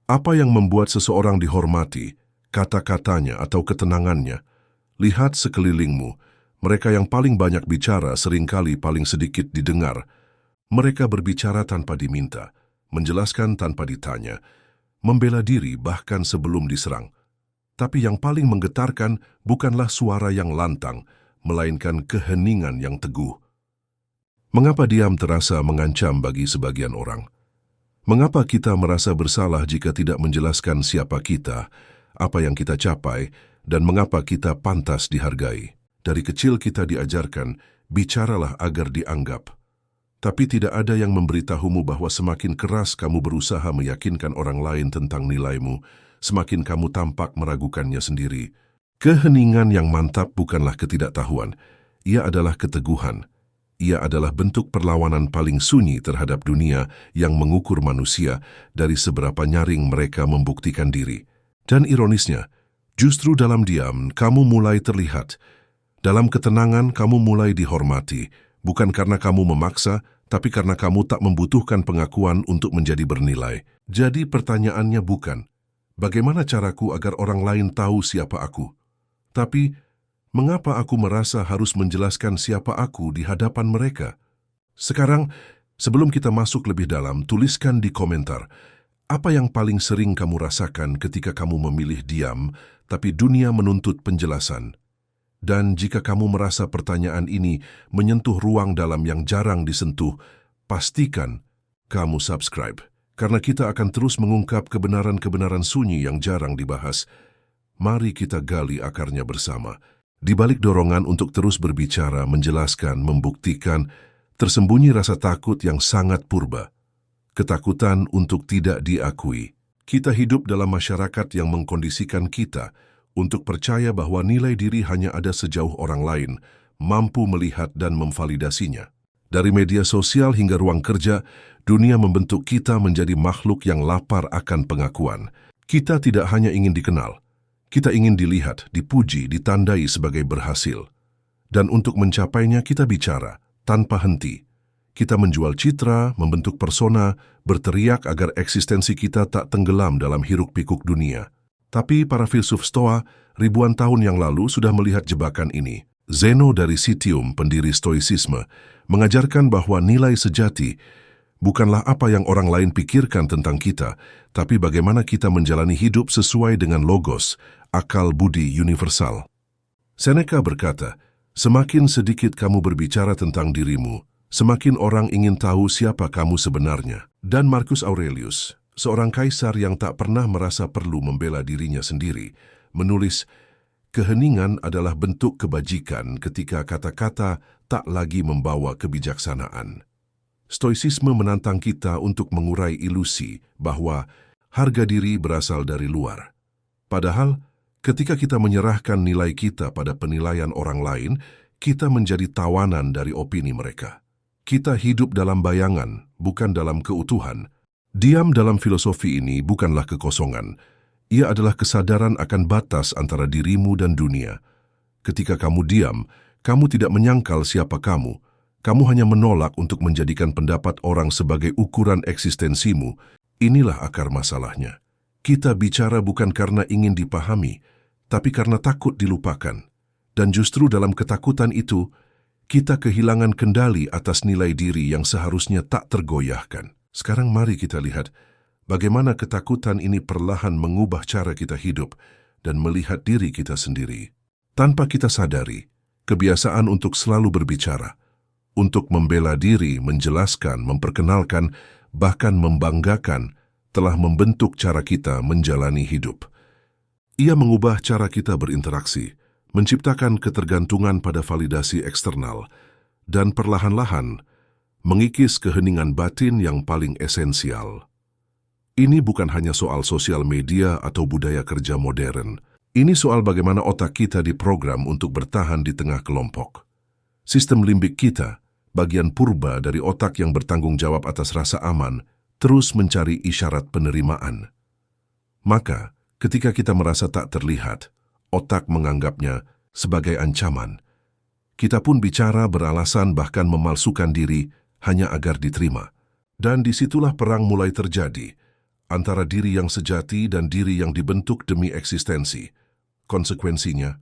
Apa yang membuat seseorang dihormati, kata-katanya atau ketenangannya? Lihat sekelilingmu, mereka yang paling banyak bicara seringkali paling sedikit didengar. Mereka berbicara tanpa diminta, menjelaskan tanpa ditanya, membela diri bahkan sebelum diserang. Tapi yang paling menggetarkan bukanlah suara yang lantang, melainkan keheningan yang teguh. Mengapa diam terasa mengancam bagi sebagian orang? Mengapa kita merasa bersalah jika tidak menjelaskan siapa kita, apa yang kita capai, dan mengapa kita pantas dihargai? Dari kecil kita diajarkan, bicaralah agar dianggap. Tapi tidak ada yang memberitahumu bahwa semakin keras kamu berusaha meyakinkan orang lain tentang nilaimu, semakin kamu tampak meragukannya sendiri. Keheningan yang mantap bukanlah ketidaktahuan, ia adalah keteguhan. Ia adalah bentuk perlawanan paling sunyi terhadap dunia yang mengukur manusia dari seberapa nyaring mereka membuktikan diri. Dan ironisnya, justru dalam diam kamu mulai terlihat. Dalam ketenangan kamu mulai dihormati, bukan karena kamu memaksa, tapi karena kamu tak membutuhkan pengakuan untuk menjadi bernilai. Jadi pertanyaannya bukan, bagaimana caraku agar orang lain tahu siapa aku? Tapi, mengapa aku merasa harus menjelaskan siapa aku di hadapan mereka? Sekarang, sebelum kita masuk lebih dalam, tuliskan di komentar, apa yang paling sering kamu rasakan ketika kamu memilih diam, tapi dunia menuntut penjelasan? Dan jika kamu merasa pertanyaan ini menyentuh ruang dalam yang jarang disentuh, pastikan kamu subscribe, karena kita akan terus mengungkap kebenaran-kebenaran sunyi yang jarang dibahas. Mari kita gali akarnya bersama. Di balik dorongan untuk terus berbicara, menjelaskan, membuktikan, tersembunyi rasa takut yang sangat purba. Ketakutan untuk tidak diakui. Kita hidup dalam masyarakat yang mengkondisikan kita untuk percaya bahwa nilai diri hanya ada sejauh orang lain mampu melihat dan memvalidasinya. Dari media sosial hingga ruang kerja, dunia membentuk kita menjadi makhluk yang lapar akan pengakuan. Kita tidak hanya ingin dikenal, kita ingin dilihat, dipuji, ditandai sebagai berhasil. Dan untuk mencapainya kita bicara, tanpa henti. Kita menjual citra, membentuk persona, berteriak agar eksistensi kita tak tenggelam dalam hiruk-pikuk dunia. Tapi para filsuf Stoa ribuan tahun yang lalu sudah melihat jebakan ini. Zeno dari Citium, pendiri Stoicisme, mengajarkan bahwa nilai sejati bukanlah apa yang orang lain pikirkan tentang kita, tapi bagaimana kita menjalani hidup sesuai dengan logos, akal budi universal. Seneca berkata, semakin sedikit kamu berbicara tentang dirimu, semakin orang ingin tahu siapa kamu sebenarnya. Dan Marcus Aurelius, seorang kaisar yang tak pernah merasa perlu membela dirinya sendiri, menulis, keheningan adalah bentuk kebajikan ketika kata-kata tak lagi membawa kebijaksanaan. Stoicisme menantang kita untuk mengurai ilusi bahwa harga diri berasal dari luar. Padahal, ketika kita menyerahkan nilai kita pada penilaian orang lain, kita menjadi tawanan dari opini mereka. Kita hidup dalam bayangan, bukan dalam keutuhan. Diam dalam filosofi ini bukanlah kekosongan. Ia adalah kesadaran akan batas antara dirimu dan dunia. Ketika kamu diam, kamu tidak menyangkal siapa kamu. Kamu hanya menolak untuk menjadikan pendapat orang sebagai ukuran eksistensimu. Inilah akar masalahnya. Kita bicara bukan karena ingin dipahami, tapi karena takut dilupakan. Dan justru dalam ketakutan itu, kita kehilangan kendali atas nilai diri yang seharusnya tak tergoyahkan. Sekarang mari kita lihat bagaimana ketakutan ini perlahan mengubah cara kita hidup dan melihat diri kita sendiri. Tanpa kita sadari, kebiasaan untuk selalu berbicara, untuk membela diri, menjelaskan, memperkenalkan, bahkan membanggakan, telah membentuk cara kita menjalani hidup. Ia mengubah cara kita berinteraksi, menciptakan ketergantungan pada validasi eksternal, dan perlahan-lahan mengikis keheningan batin yang paling esensial. Ini bukan hanya soal sosial media atau budaya kerja modern. Ini soal bagaimana otak kita diprogram untuk bertahan di tengah kelompok. Sistem limbik kita, bagian purba dari otak yang bertanggung jawab atas rasa aman, terus mencari isyarat penerimaan. Maka, ketika kita merasa tak terlihat, otak menganggapnya sebagai ancaman. Kita pun bicara beralasan bahkan memalsukan diri hanya agar diterima. Dan disitulah perang mulai terjadi, antara diri yang sejati dan diri yang dibentuk demi eksistensi. Konsekuensinya,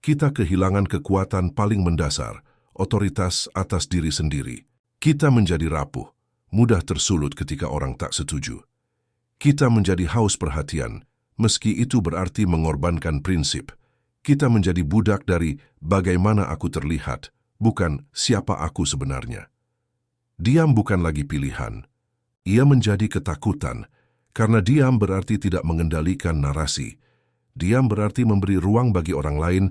kita kehilangan kekuatan paling mendasar, otoritas atas diri sendiri. Kita menjadi rapuh, mudah tersulut ketika orang tak setuju. Kita menjadi haus perhatian, meski itu berarti mengorbankan prinsip. Kita menjadi budak dari bagaimana aku terlihat, bukan siapa aku sebenarnya. Diam bukan lagi pilihan. Ia menjadi ketakutan, karena diam berarti tidak mengendalikan narasi. Diam berarti memberi ruang bagi orang lain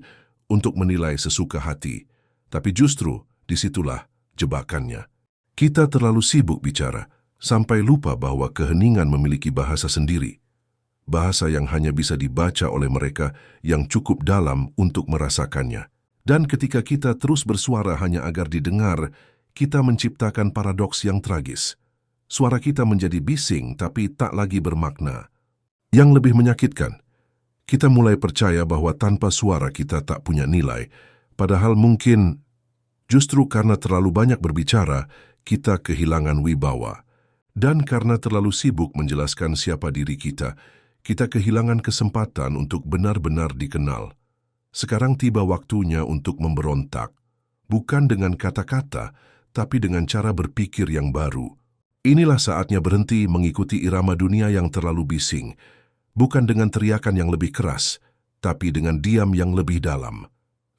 untuk menilai sesuka hati. Tapi justru disitulah jebakannya. Kita terlalu sibuk bicara, sampai lupa bahwa keheningan memiliki bahasa sendiri. Bahasa yang hanya bisa dibaca oleh mereka yang cukup dalam untuk merasakannya. Dan ketika kita terus bersuara hanya agar didengar, kita menciptakan paradoks yang tragis. Suara kita menjadi bising tapi tak lagi bermakna. Yang lebih menyakitkan, kita mulai percaya bahwa tanpa suara kita tak punya nilai, padahal mungkin justru karena terlalu banyak berbicara, kita kehilangan wibawa. Dan karena terlalu sibuk menjelaskan siapa diri kita kehilangan kesempatan untuk benar-benar dikenal. Sekarang tiba waktunya untuk memberontak, bukan dengan kata-kata, tapi dengan cara berpikir yang baru. Inilah saatnya berhenti mengikuti irama dunia yang terlalu bising, bukan dengan teriakan yang lebih keras, tapi dengan diam yang lebih dalam.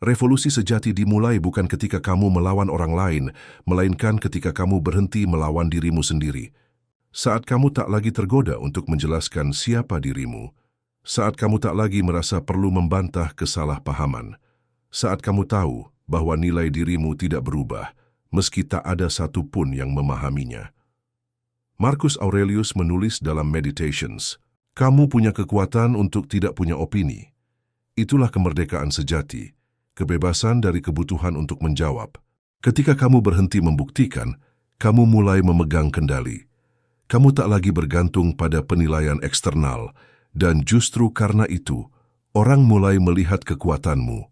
Revolusi sejati dimulai bukan ketika kamu melawan orang lain, melainkan ketika kamu berhenti melawan dirimu sendiri. Saat kamu tak lagi tergoda untuk menjelaskan siapa dirimu, saat kamu tak lagi merasa perlu membantah kesalahpahaman, saat kamu tahu bahwa nilai dirimu tidak berubah, meski tak ada satupun yang memahaminya. Marcus Aurelius menulis dalam Meditations, "Kamu punya kekuatan untuk tidak punya opini. Itulah kemerdekaan sejati, kebebasan dari kebutuhan untuk menjawab. Ketika kamu berhenti membuktikan, kamu mulai memegang kendali. Kamu tak lagi bergantung pada penilaian eksternal, dan justru karena itu, orang mulai melihat kekuatanmu.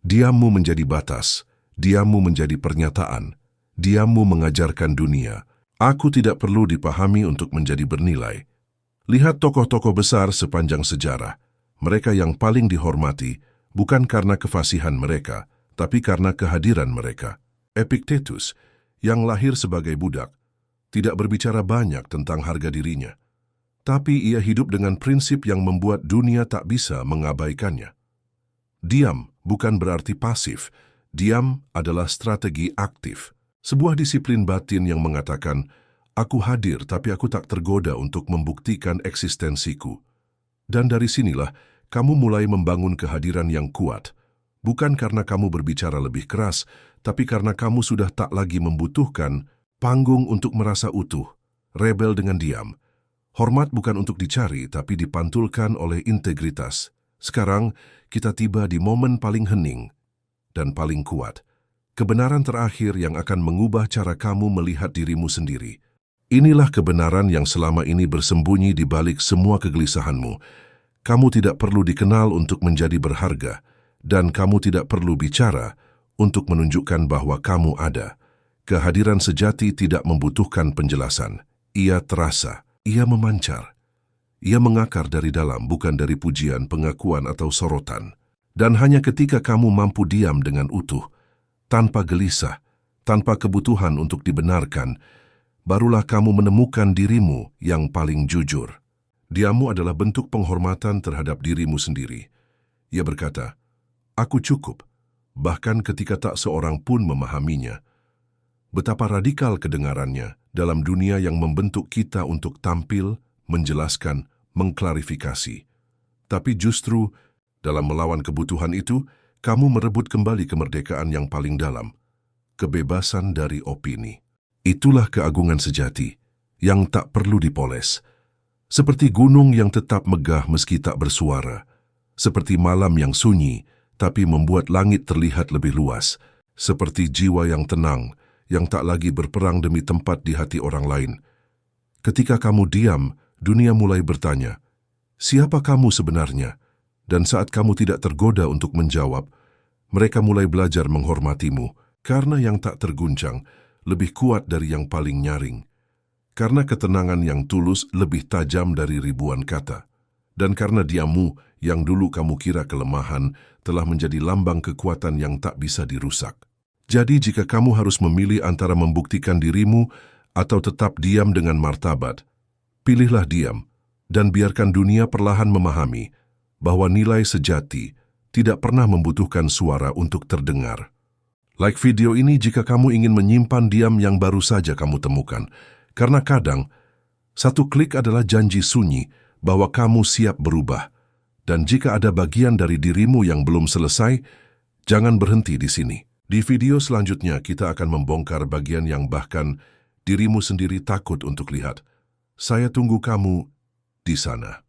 Diammu menjadi batas, diammu menjadi pernyataan, diammu mengajarkan dunia. Aku tidak perlu dipahami untuk menjadi bernilai." Lihat tokoh-tokoh besar sepanjang sejarah. Mereka yang paling dihormati bukan karena kefasihan mereka, tapi karena kehadiran mereka. Epictetus, yang lahir sebagai budak, tidak berbicara banyak tentang harga dirinya. Tapi ia hidup dengan prinsip yang membuat dunia tak bisa mengabaikannya. Diam bukan berarti pasif. Diam adalah strategi aktif. Sebuah disiplin batin yang mengatakan, "Aku hadir tapi aku tak tergoda untuk membuktikan eksistensiku." Dan dari sinilah kamu mulai membangun kehadiran yang kuat. Bukan karena kamu berbicara lebih keras, tapi karena kamu sudah tak lagi membutuhkan panggung untuk merasa utuh, rebel dengan diam. Hormat bukan untuk dicari, tapi dipantulkan oleh integritas. Sekarang, kita tiba di momen paling hening dan paling kuat. Kebenaran terakhir yang akan mengubah cara kamu melihat dirimu sendiri. Inilah kebenaran yang selama ini bersembunyi di balik semua kegelisahanmu. Kamu tidak perlu dikenal untuk menjadi berharga, dan kamu tidak perlu bicara untuk menunjukkan bahwa kamu ada. Kehadiran sejati tidak membutuhkan penjelasan. Ia terasa, ia memancar. Ia mengakar dari dalam, bukan dari pujian, pengakuan, atau sorotan. Dan hanya ketika kamu mampu diam dengan utuh, tanpa gelisah, tanpa kebutuhan untuk dibenarkan, barulah kamu menemukan dirimu yang paling jujur. Diammu adalah bentuk penghormatan terhadap dirimu sendiri. Ia berkata, "Aku cukup," bahkan ketika tak seorang pun memahaminya. Betapa radikal kedengarannya dalam dunia yang membentuk kita untuk tampil, menjelaskan, mengklarifikasi. Tapi justru dalam melawan kebutuhan itu, kamu merebut kembali kemerdekaan yang paling dalam, kebebasan dari opini. Itulah keagungan sejati, yang tak perlu dipoles. Seperti gunung yang tetap megah meski tak bersuara. Seperti malam yang sunyi, tapi membuat langit terlihat lebih luas. Seperti jiwa yang tenang, yang tak lagi berperang demi tempat di hati orang lain. Ketika kamu diam, dunia mulai bertanya, "Siapa kamu sebenarnya?" Dan saat kamu tidak tergoda untuk menjawab, mereka mulai belajar menghormatimu, karena yang tak terguncang lebih kuat dari yang paling nyaring. Karena ketenangan yang tulus lebih tajam dari ribuan kata. Dan karena diammu yang dulu kamu kira kelemahan telah menjadi lambang kekuatan yang tak bisa dirusak. Jadi jika kamu harus memilih antara membuktikan dirimu atau tetap diam dengan martabat, pilihlah diam dan biarkan dunia perlahan memahami bahwa nilai sejati tidak pernah membutuhkan suara untuk terdengar. Like video ini jika kamu ingin menyimpan diam yang baru saja kamu temukan, karena kadang satu klik adalah janji sunyi bahwa kamu siap berubah. Dan jika ada bagian dari dirimu yang belum selesai, jangan berhenti di sini. Di video selanjutnya kita akan membongkar bagian yang bahkan dirimu sendiri takut untuk lihat. Saya tunggu kamu di sana.